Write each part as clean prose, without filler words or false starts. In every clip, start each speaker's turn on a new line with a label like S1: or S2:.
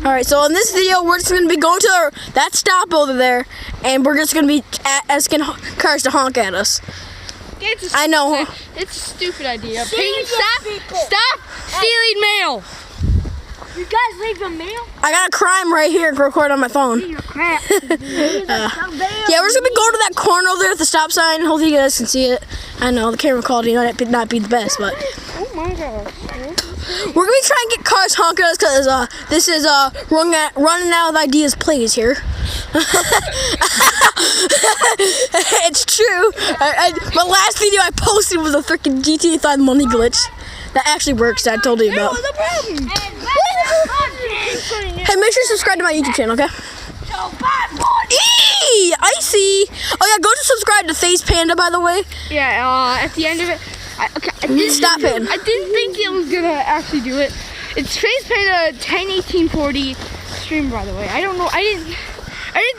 S1: Alright, so in this video, we're just going to be going to that stop over there, and we're just going to be asking cars to honk at us. I know.
S2: It's a stupid idea. Stop stealing mail.
S3: You guys leave the mail?
S1: I got a crime right here to record on my phone.
S3: You're crap.
S1: Yeah, we're just going to be going to that corner over there at the stop sign. Hopefully you guys can see it. I know, the camera quality might not be the best, but...
S2: Oh my gosh.
S1: We're going to be trying to get cars honking at us because this is running out of ideas plays here. It's true. My last video I posted was a freaking GTA 5 money glitch. That actually works, that I told you about. Hey, make sure to subscribe to my YouTube channel, okay? Eee! Icy! Oh yeah, go to subscribe to Faze Panda, by the way.
S2: Yeah, at the end of it,
S1: Stop it.
S2: I didn't think it was gonna actually do it. It's Faze Panda 10/18/40 stream, by the way. I don't know. I didn't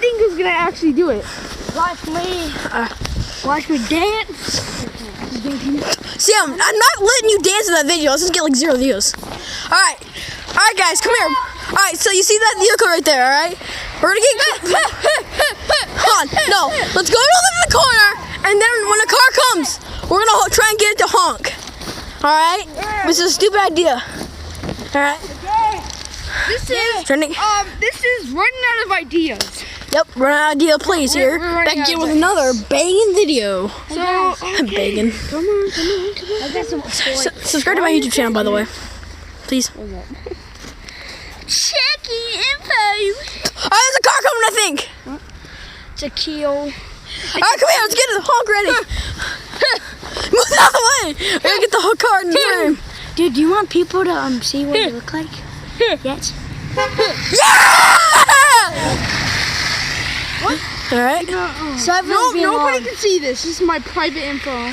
S2: think it was gonna actually do it.
S3: Watch me. Watch me dance.
S1: See, I'm not letting you dance in that video. Let's just get like 0 views. Alright, guys, come here. Alright, so you see that vehicle right there, alright? We're gonna get... Hold on, no. Let's go over to the corner, and then when a car comes, we're gonna try and get it to honk. Alright? This is a stupid idea. Alright?
S2: This is running out of ideas.
S1: Yep, run out of idea plays here.
S2: We're
S1: Back again with another banging video.
S2: So,
S1: Banging.
S2: Come on.
S3: I got some
S1: Subscribe to my YouTube channel, by the way. Please.
S3: checking info.
S1: Oh, there's a car coming, I think.
S3: It's a kill.
S1: Alright, come here, let's get the honk ready. Move out of the way. We're gonna get the whole car in the frame.
S3: Dude, do you want people to see what you look like? Yes.
S1: Yeah! What? Alright.
S3: So
S2: nobody can see this. This is my private info.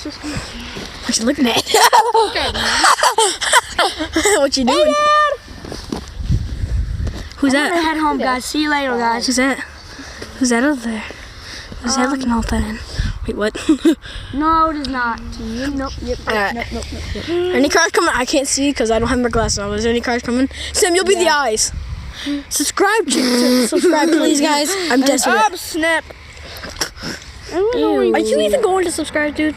S1: What you looking at? What you doing? Who's
S3: I'm gonna
S1: that?
S3: head home, guys. See you later, guys.
S1: Who's that? Who's that over there? Who's that looking all fun? Wait, what?
S3: No, it is not. Nope.
S1: Alright. Any cars coming? I can't see because I don't have my glasses on. Is there any cars coming? Sam, you'll be the eyes. Subscribe, subscribe, please, guys. I'm desperate.
S2: Oh, snap.
S1: Are you even going to subscribe, dude?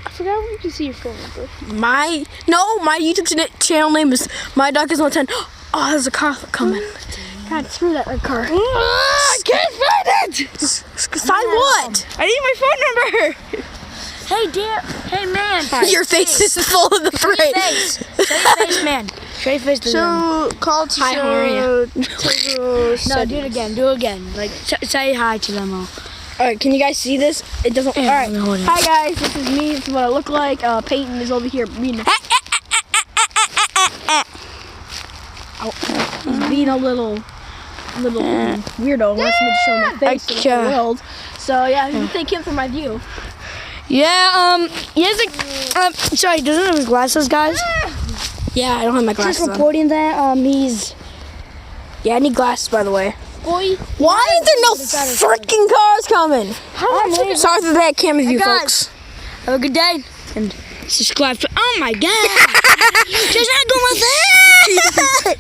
S2: I forgot where you can see your phone number.
S1: My YouTube channel name is MyDuck110. Oh, there's a car coming. God, screw that red car.
S2: I can't find it.
S1: Find what?
S2: I need my phone number.
S3: Hey, dear. Hey, man.
S1: Your face is full of the
S3: Show your
S1: frame.
S3: face. Show your face, man. Show your face to them.
S2: So, call to
S1: Hi, how are you?
S3: No, do it again. Do it again. Like, say hi to them all.
S1: Alright, can you guys see this? It doesn't.
S3: Yeah,
S1: Alright.
S3: let me hold it.
S1: Hi, guys. This is me. This is what I look like. Peyton is over here being he's being a little weirdo. Wants me to show my face to the whole world. So, yeah, you thank him for my view.
S3: Yeah, he has sorry, doesn't have his glasses, guys?
S1: Yeah, I don't have my glasses
S3: Just
S1: on.
S3: reporting that, he's...
S1: Yeah, I need glasses, by the way.
S3: Boy.
S1: Why is there no freaking cars coming? Sorry for that camera view,
S3: guys.
S1: folks.
S3: Have a good day. And subscribe to... Oh, my God. She's not going with that.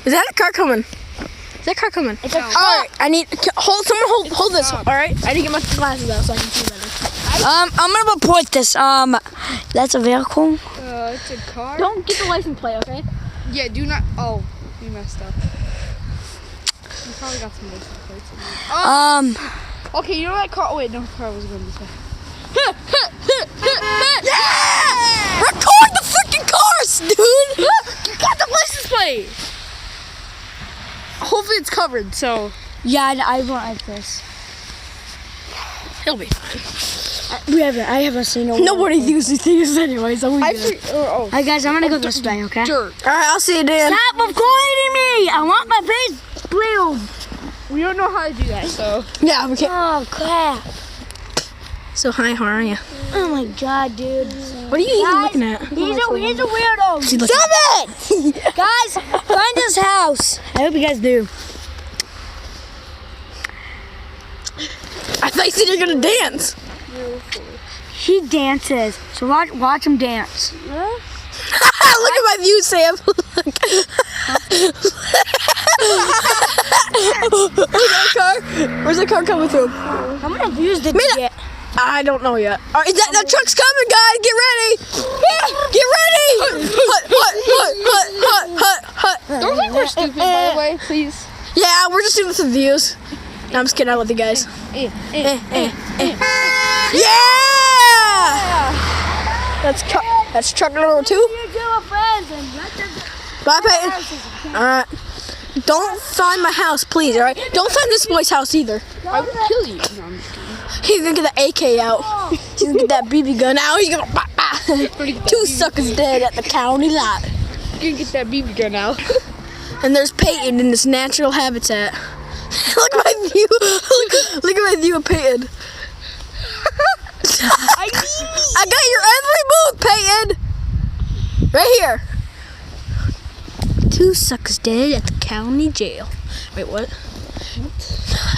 S1: Is that a car coming? Is that car coming?
S3: It's a
S1: Alright, I need... Hold this, alright? I need to get my glasses out so I can see better.
S3: I'm gonna report this. That's a vehicle.
S2: It's a car.
S1: Don't get the license plate, okay?
S2: Yeah, do not. Oh, you messed up. You probably got some license plates in there. Okay, you know that car. Oh, wait, no, the car was going this way.
S1: Yeah! Record the freaking cars, dude!
S2: You got the license plate. Hopefully it's covered. So
S3: Yeah, I won't like this.
S1: He'll be fine.
S3: I haven't seen no.
S1: Nobody uses these anyway, so we good.
S3: Hi guys, I'm gonna go this way, okay?
S2: dirt.
S1: Alright, I'll see you, Dan.
S3: Stop recording me! I want my face blue.
S2: We don't know how to do that, so.
S1: Yeah, we can't.
S3: Oh crap!
S1: So, hi, how are you?
S3: Oh my god, dude.
S1: What are you even looking at?
S3: He's a weirdo.
S1: Stop it!
S3: Guys, find his house. I hope you guys do.
S1: I thought you said you're gonna dance.
S3: He dances, so watch him dance.
S1: Look at my view, Sam. Where's that car coming from?
S3: How many views did you get?
S1: I don't know yet. All right, that truck's coming, guys. Get ready. Get ready. Hut.
S2: Don't think we're stupid, by the way, please.
S1: Yeah, we're just doing some views. No, I'm just kidding. I love you guys. Yeah! That's truck number 2. Bye, Peyton. All right. Don't find my house, please. All right. Don't find this boy's house either.
S2: I would kill you. No, I'm just kidding.
S1: He's gonna get the AK out. He's gonna get that BB gun out. He's gonna. 2 suckers dead at the county lot.
S2: You're gonna get that BB gun out.
S1: And there's Peyton in this natural habitat. Look at my view. Look at my view of Peyton. I got your every move, Peyton. Right here. 2 suckers dead at the county jail. Wait, what?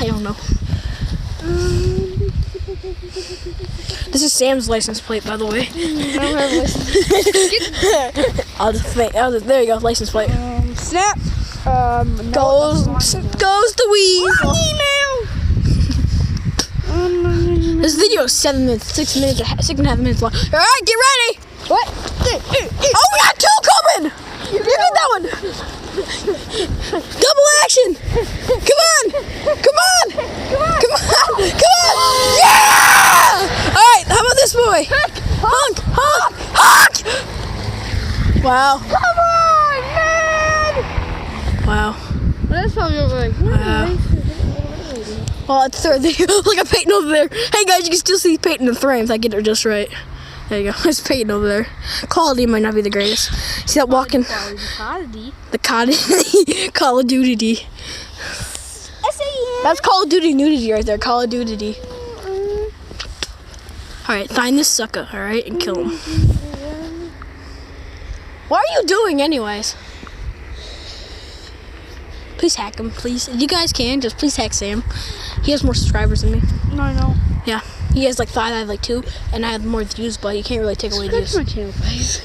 S1: I don't know. This is Sam's license plate, by the way.
S2: I don't have a license.
S1: There you go, license plate.
S2: Snap.
S1: Goes the weasel. This video is 7 minutes, 6 minutes, 6.5 minutes long. All right, get ready. What? Oh, we got 2 coming. You get that one. Double action. Come on. Yeah. All right, how about this boy? Honk. Wow.
S2: Come on, man.
S1: Wow.
S2: That's probably over like.
S1: Well, it's third video. Look at Peyton over there. Hey guys, you can still see Peyton in the frame if I get it just right. There you go. There's Peyton over there. Quality might not be the greatest. See that walking? The Call of Duty. That's Call of Duty nudity right there. Call of Duty. Alright, find this sucker, alright, and kill him. What are you doing anyways? Please hack him, please. If you guys can, just please hack Sam. He has more subscribers than me.
S2: No, I know.
S1: Yeah. He has like 5, I have like 2, and I have more views, but you can't really take away views.
S2: Subscribe to my channel, guys.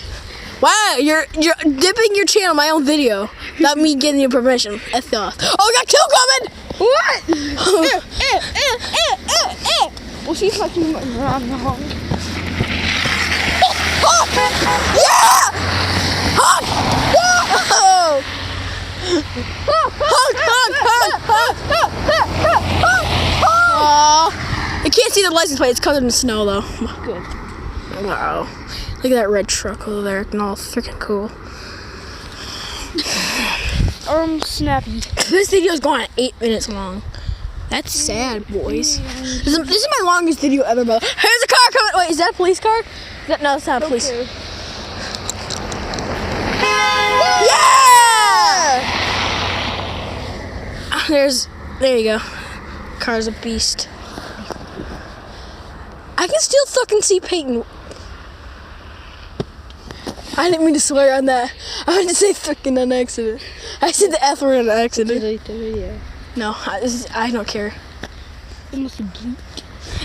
S1: Wow, you're dipping your channel in my own video without me getting your permission. F off. Oh, we got 2 coming!
S2: What? We'll see if I can run the honk.
S1: Yeah! Honk! You can't see the license plate. It's covered in snow, though.
S2: Good.
S1: Wow. Look at that red truck over there. Acting all freaking cool.
S2: Snappy.
S1: This video is going on 8 minutes long. That's sad, boys. This is my longest video ever, bro. Here's a car coming. Wait, is that a police car? No, it's not a police.
S2: Okay.
S1: Yeah! There you go. Car's a beast. I can still fucking see Peyton. I didn't mean to swear on that. I meant to say fucking on accident. I said the F word on accident.
S2: Yeah.
S1: No, I don't care.
S2: It must be bleak.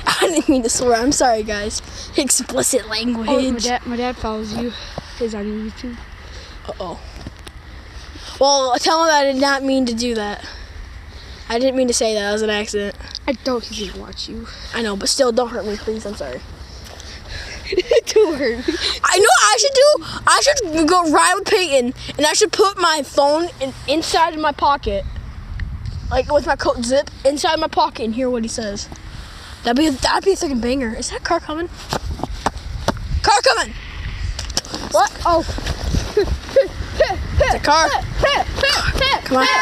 S1: I didn't mean to swear. I'm sorry, guys. Explicit language.
S2: Oh, my dad follows you. He's on YouTube.
S1: Uh-oh. Well, tell him I did not mean to do that. I didn't mean to say that. It was an accident.
S2: I don't think he'd watch you.
S1: I know, but still, don't hurt me, please. I'm sorry.
S2: Don't hurt me.
S1: I know what I should do. I should go ride with Peyton, and I should put my phone inside of my pocket, like with my coat zip inside my pocket, and hear what he says. That'd be a freaking banger. Is that car coming? Car coming. What? Oh. It's a car. Come on. Yeah!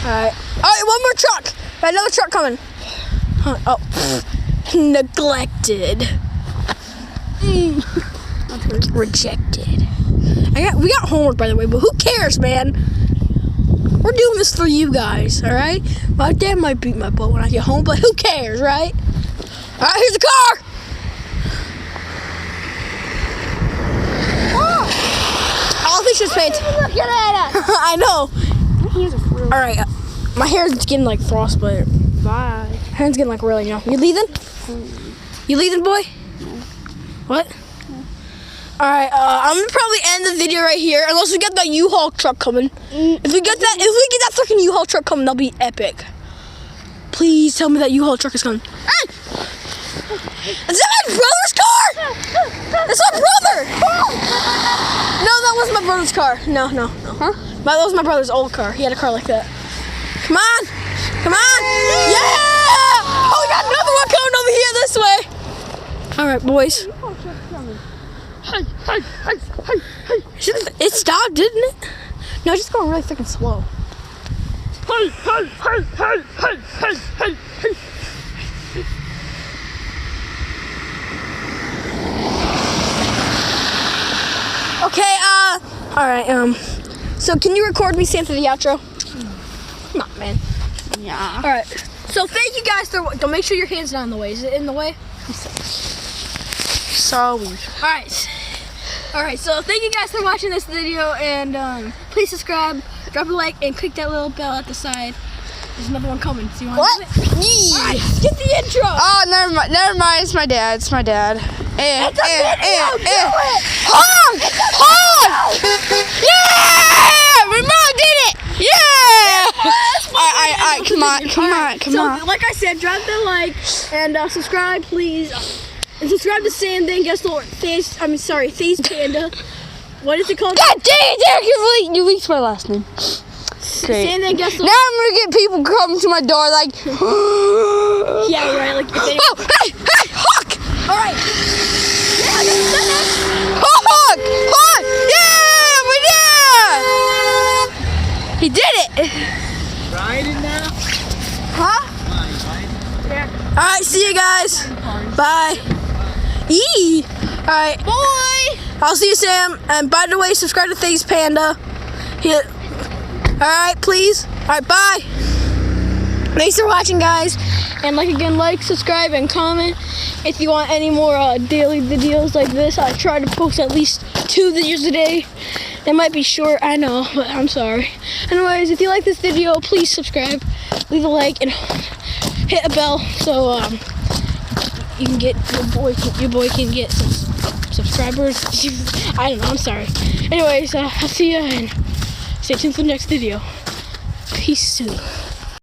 S1: Alright, one more truck. Got another truck coming. Oh, neglected. Rejected. We got homework, by the way, but who cares, man? We're doing this for you guys, all right? My dad might beat my butt when I get home, but who cares, right? All right, here's the car. I don't think she's paid.
S2: Look at it.
S1: I know.
S2: My hands are frozen.
S1: All right, my hair is getting like frostbite.
S2: Bye.
S1: Hand's getting like really numb. You leaving? You leaving, boy? What? Alright, I'm gonna probably end the video right here unless we get that U-Haul truck coming. If we get that freaking U-Haul truck coming, that'll be epic. Please tell me that U-Haul truck is coming. Is that my brother's car? That's my brother! No, that wasn't my brother's car. No.
S2: Huh?
S1: That was my brother's old car. He had a car like that. Come on! Come on! Yeah! Oh, we got another one coming over here this way. All right, boys. It stopped, didn't it? No, it's just going really freaking slow. Okay, all right, so can you record me saying for the outro? Come on, man.
S2: Yeah.
S1: All right, so thank you guys for, don't make sure your hand's not in the way. Is it in the way?
S2: So weird.
S1: All right, so thank you guys for watching this video, and please subscribe, drop a like, and click that little bell at the side. There's another one coming, so you want to do it? All right, get the intro.
S2: Oh, never mind. It's my dad. It's my dad.
S1: It's a video, do it.
S2: Honk! Honk! Yeah! My mom did it! Yeah! Alright, come on.
S1: So, like I said, drop the like and subscribe, please. And subscribe to Faze Panda. What is it called?
S2: God dang it, Derek, you leaked my last name. Great.
S1: Now I'm
S2: gonna get people coming to my door like
S1: yeah, right, like if they
S2: oh, hey, Honk!
S1: Alright.
S2: Honk! Honk! Yeah, my dad! He did it!
S4: Riding now?
S1: Huh? Yeah. Alright, see you guys. Bye. Yee! Alright.
S2: Boy!
S1: I'll see you, Sam. And by the way, subscribe to Faze Panda. Alright, please. Alright, bye. Thanks for watching, guys. And like, subscribe, and comment if you want any more daily videos like this. I try to post at least 2 videos a day. They might be short, I know, but I'm sorry. Anyways, if you like this video, please subscribe, leave a like, and hit a bell so you can get your boy can get some subscribers. I don't know, I'm sorry. Anyways, I'll see you, and stay tuned for the next video. Peace soon.